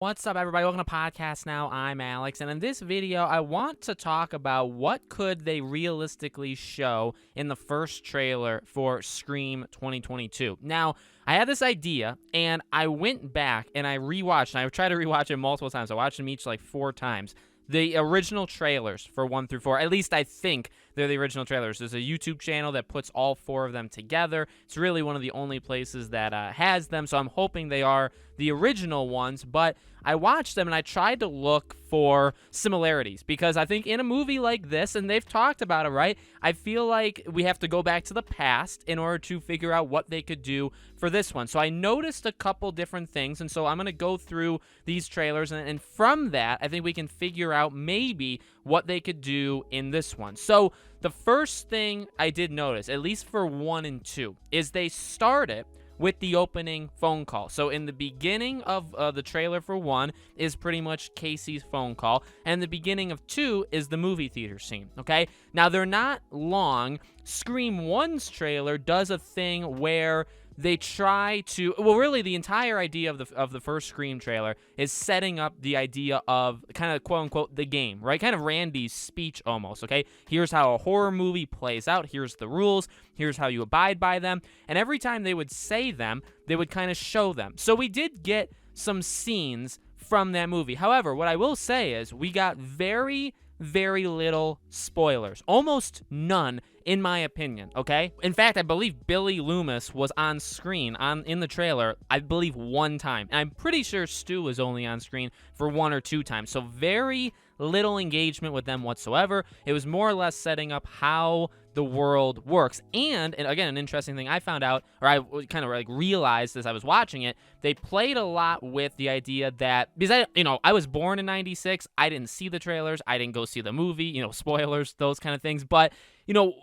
What's up, everybody? Welcome to Podcast Now. I'm Alex, and in this video, I want to talk about what could they realistically show in the first trailer for Scream 2022. Now, I had this idea, and I went back and I rewatched, and I tried to rewatch it multiple times. I watched them each like 4 times. The original trailers for 1 through 4, at least I think they're the original trailers. There's a YouTube channel that puts all 4 of them together. It's really one of the only places that has them, so I'm hoping they are the original ones, but I watched them and I tried to look for similarities because I think in a movie like this, and they've talked about it, right? I feel like we have to go back to the past in order to figure out what they could do for this one. So I noticed a couple different things, and so I'm going to go through these trailers, and from that, I think we can figure out maybe what they could do in this one. So the first thing I did notice, at least for 1 and 2, is they started with the opening phone call. So in the beginning of the trailer for 1 is pretty much Casey's phone call, and the beginning of 2 is the movie theater scene, okay? Now, they're not long. Scream 1's trailer does a thing where they try to, well, really the entire idea of the first Scream trailer is setting up the idea of kind of quote unquote the game, right? Kind of Randy's speech almost, okay? Here's how a horror movie plays out. Here's the rules. Here's how you abide by them. And every time they would say them, they would kind of show them. So we did get some scenes from that movie. However, what I will say is we got very little spoilers. Almost none, in my opinion, okay? In fact, I believe Billy Loomis was on screen in the trailer, I believe 1 time. And I'm pretty sure Stu was only on screen for 1 or 2 times. So very little engagement with them whatsoever. It was more or less setting up how the world works. And again, an interesting thing I found out, or I kind of like realized as I was watching it, they played a lot with the idea that, because I was born in 96, I didn't see the trailers, I didn't go see the movie, spoilers, those kind of things, but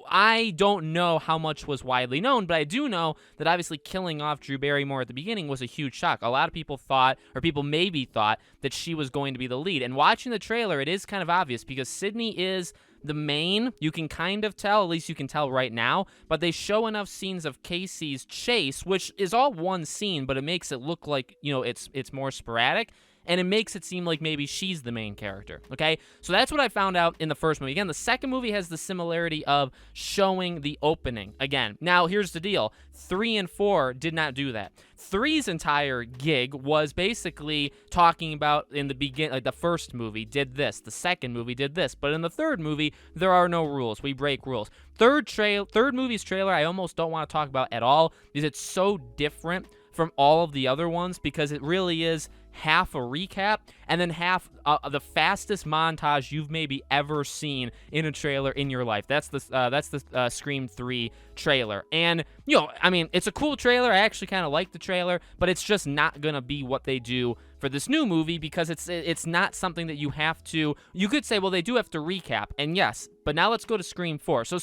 I don't know how much was widely known, but I do know that obviously killing off Drew Barrymore at the beginning was a huge shock. A lot of people thought, or people maybe thought, that she was going to be the lead. And watching the trailer, it is kind of obvious because Sydney is the main. You can kind of tell, at least you can tell right now, but they show enough scenes of Casey's chase, which is all one scene, but it makes it look like, it's more sporadic. And it makes it seem like maybe she's the main character, okay? So that's what I found out in the first movie. Again, the second movie has the similarity of showing the opening again. Now, here's the deal. 3 and 4 did not do that. 3's entire gig was basically talking about in the beginning, like the first movie did this, the second movie did this, but in the third movie, there are no rules. We break rules. Third movie's trailer, I almost don't want to talk about at all because it's so different from all of the other ones because it really is half a recap and then half the fastest montage you've maybe ever seen in a trailer in your life. That's the Scream 3 trailer. And, it's a cool trailer. I actually kind of like the trailer, but it's just not going to be what they do for this new movie because it's not something that you have to, you could say, well, they do have to recap. And yes, but now let's go to Scream 4. So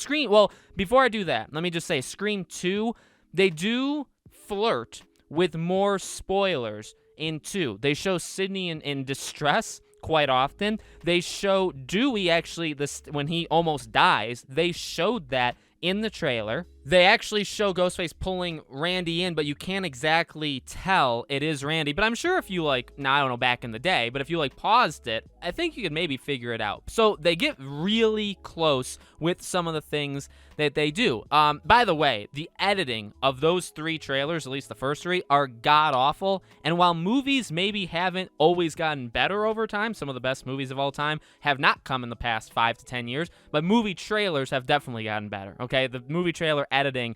before I do that, let me just say Scream 2, they do flirt with more spoilers in 2. They show Sydney in distress quite often. They show Dewey actually, when he almost dies, they showed that in the trailer. They actually show Ghostface pulling Randy in, but you can't exactly tell it is Randy. But I'm sure if you I don't know, back in the day, but if you paused it, I think you could maybe figure it out. So they get really close with some of the things that they do. By the way, the editing of those 3 trailers, at least the first 3, are god-awful. And while movies maybe haven't always gotten better over time, some of the best movies of all time have not come in the past 5 to 10 years, but movie trailers have definitely gotten better, okay? The movie trailer editing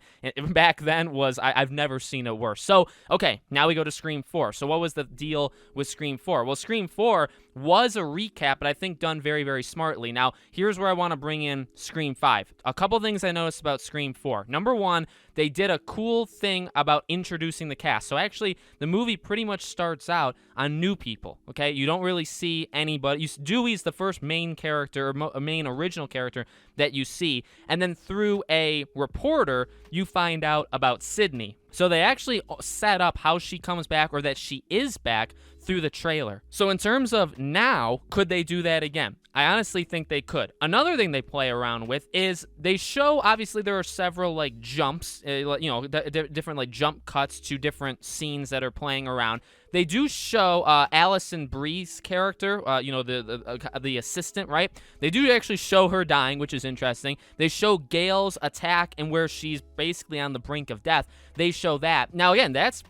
back then was, I've never seen it worse. So, okay, now we go to Scream 4. So what was the deal with Scream 4? Well, Scream 4 was a recap, but I think done very, very smartly. Now, here's where I want to bring in Scream 5. A couple things I noticed about Scream 4. Number 1, they did a cool thing about introducing the cast. So actually, the movie pretty much starts out on new people, okay? You don't really see anybody. Dewey's the first main character, or main original character that you see. And then through a reporter, you find out about Sydney. So they actually set up how she comes back, or that she is back, through the trailer. So in terms of now, could they do that again? I honestly think they could. Another thing they play around with is they show, obviously there are several like jumps, different like jump cuts to different scenes that are playing around. They do show Alison Brie's character, the assistant, right? They do actually show her dying, which is interesting. They show Gale's attack and where she's basically on the brink of death. They show that. Now again, that's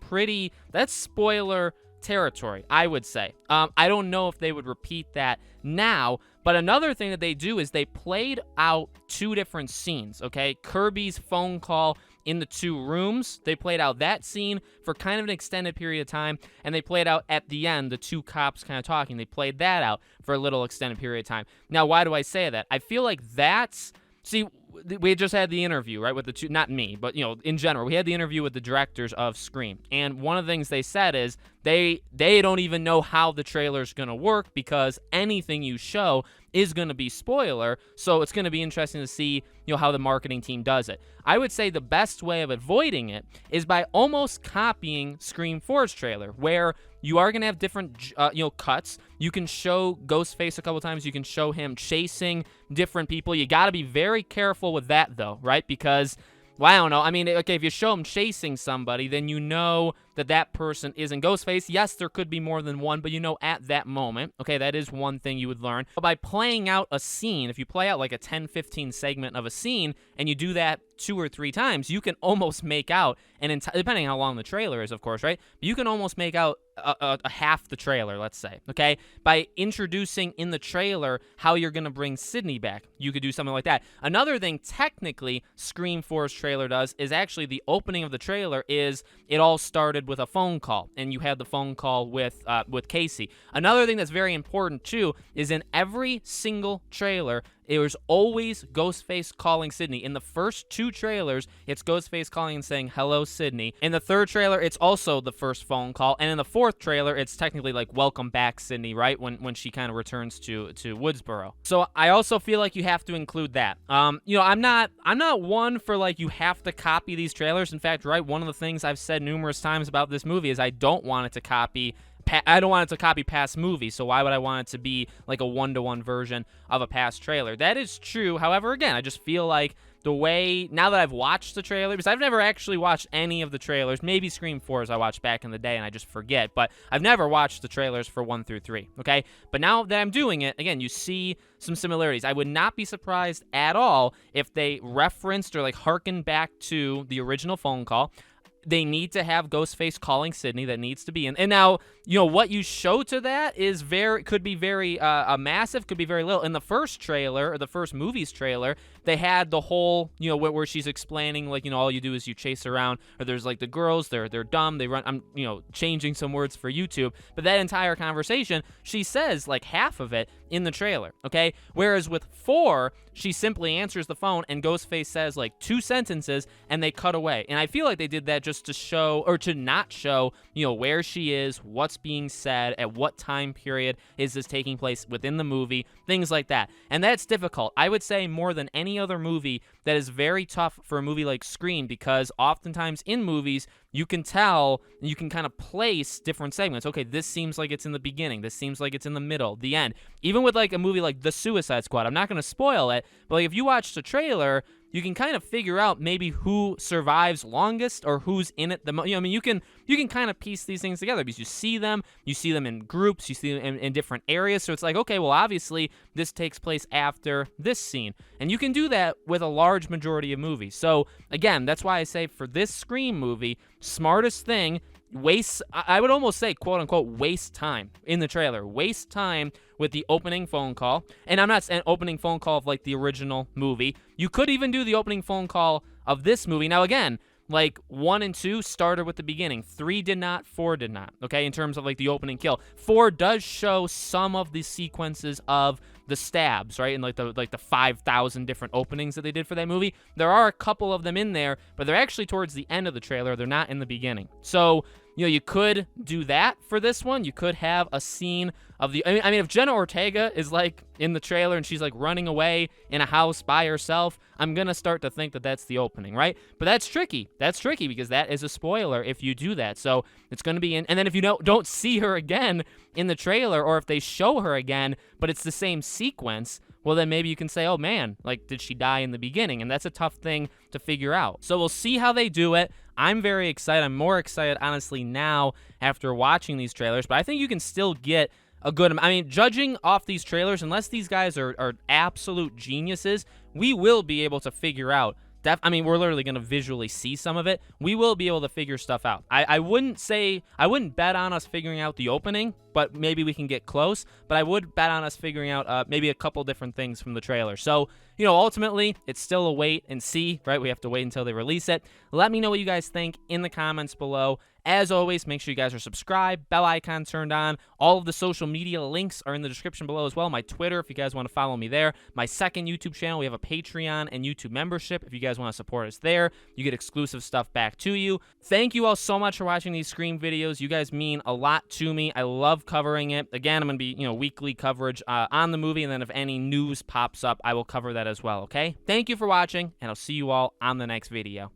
spoiler territory, I would say. I don't know if they would repeat that now, but another thing that they do is they played out two different scenes, okay? Kirby's phone call in the two rooms. They played out that scene for kind of an extended period of time, and they played out at the end, the two cops kind of talking. They played that out for a little extended period of time. Now, why do I say that? I feel like we just had the interview, right, with the two, not me, but, in general, we had the interview with the directors of Scream, and one of the things they said is they don't even know how the trailer's going to work because anything you show is going to be spoiler, so it's going to be interesting to see, how the marketing team does it. I would say the best way of avoiding it is by almost copying Scream 4's trailer, where you are going to have different, cuts. You can show Ghostface a couple times. You can show him chasing different people. You got to be very careful with that, though, right? Because, well, I don't know. I mean, okay, if you show him chasing somebody, then you know that person isn't Ghostface. Yes, there could be more than one, but at that moment, okay, that is one thing you would learn. But by playing out a scene, if you play out like a 10-15 segment of a scene, and you do that 2 or 3 times, you can almost make out, depending on how long the trailer is, of course, right? But you can almost make out a half the trailer, let's say, okay? By introducing in the trailer how you're going to bring Sidney back. You could do something like that. Another thing, technically, Scream 4's trailer does is actually the opening of the trailer is it all started with a phone call, and you had the phone call with Casey. Another thing that's very important, too, is in every single trailer, it was always Ghostface calling Sidney. In the first 2 trailers, it's Ghostface calling and saying, "Hello, Sidney." In the 3rd trailer, it's also the first phone call. And in the 4th trailer, it's technically like, "Welcome back, Sidney," right? When she kind of returns to Woodsboro. So I also feel like you have to include that. I'm not one for like, you have to copy these trailers. In fact, right, one of the things I've said numerous times about this movie is I don't want it to copy past movies, so why would I want it to be like a 1-to-1 version of a past trailer? That is true. However, again, I just feel like the way, now that I've watched the trailer, because I've never actually watched any of the trailers, maybe Scream 4's I watched back in the day and I just forget, but I've never watched the trailers for 1 through 3, okay? But now that I'm doing it, again, you see some similarities. I would not be surprised at all if they referenced or like harkened back to the original phone call. They need to have Ghostface calling Sidney. That needs to be in. And now, what you show to that could be very massive, could be very little. In the first trailer, or the first movie's trailer, they had the whole, where she's explaining, like, all you do is you chase around, or there's like the girls, they're dumb, they run, I'm, changing some words for YouTube, but that entire conversation, she says like half of it in the trailer, okay? Whereas with 4, she simply answers the phone and Ghostface says like 2 sentences and they cut away. And I feel like they did that just to show, or to not show, where she is, what's being said, at what time period is this taking place within the movie, things like that. And that's difficult. I would say more than any other movie that is very tough for a movie like Scream, because oftentimes in movies, you can tell, you can kind of place different segments. Okay, this seems like it's in the beginning. This seems like it's in the middle, the end. Even with like a movie like The Suicide Squad, I'm not going to spoil it, but like if you watch the trailer, you can kind of figure out maybe who survives longest or who's in it the most. You can kind of piece these things together because you see them in groups, you see them in different areas. So it's like, okay, well, obviously this takes place after this scene. And you can do that with a large majority of movies. So again, that's why I say for this Scream movie, smartest thing, I would almost say, quote unquote, waste time in the trailer. Waste time with the opening phone call. And I'm not saying opening phone call of like the original movie. You could even do the opening phone call of this movie. Now, again, like 1 and 2 started with the beginning. 3 did not, 4 did not, okay, in terms of like the opening kill. 4 does show some of the sequences of the stabs, right, and like the 5,000 different openings that they did for that movie. There are a couple of them in there, but they're actually towards the end of the trailer. They're not in the beginning. So you could do that for this one. You could have a scene of the, I mean, if Jenna Ortega is like in the trailer and she's like running away in a house by herself, I'm going to start to think that that's the opening, right? But that's tricky. That's tricky because that is a spoiler if you do that. So it's going to be and then if you don't see her again in the trailer, or if they show her again, but it's the same sequence, well, then maybe you can say, oh man, like, did she die in the beginning? And that's a tough thing to figure out. So we'll see how they do it. I'm very excited. I'm more excited, honestly, now after watching these trailers, but I think you can still get a good, I mean, judging off these trailers, unless these guys are absolute geniuses, we will be able to figure out. I mean, we're literally going to visually see some of it. We will be able to figure stuff out. I wouldn't bet on us figuring out the opening, but maybe we can get close. But I would bet on us figuring out maybe a couple different things from the trailer. So, ultimately, it's still a wait and see, right? We have to wait until they release it. Let me know what you guys think in the comments below. As always, make sure you guys are subscribed, bell icon turned on. All of the social media links are in the description below as well. My Twitter, if you guys want to follow me there. My second YouTube channel, we have a Patreon and YouTube membership. If you guys want to support us there, you get exclusive stuff back to you. Thank you all so much for watching these Scream videos. You guys mean a lot to me. I love covering it. Again, I'm going to be, weekly coverage on the movie, and then if any news pops up, I will cover that as well, okay? Thank you for watching, and I'll see you all on the next video.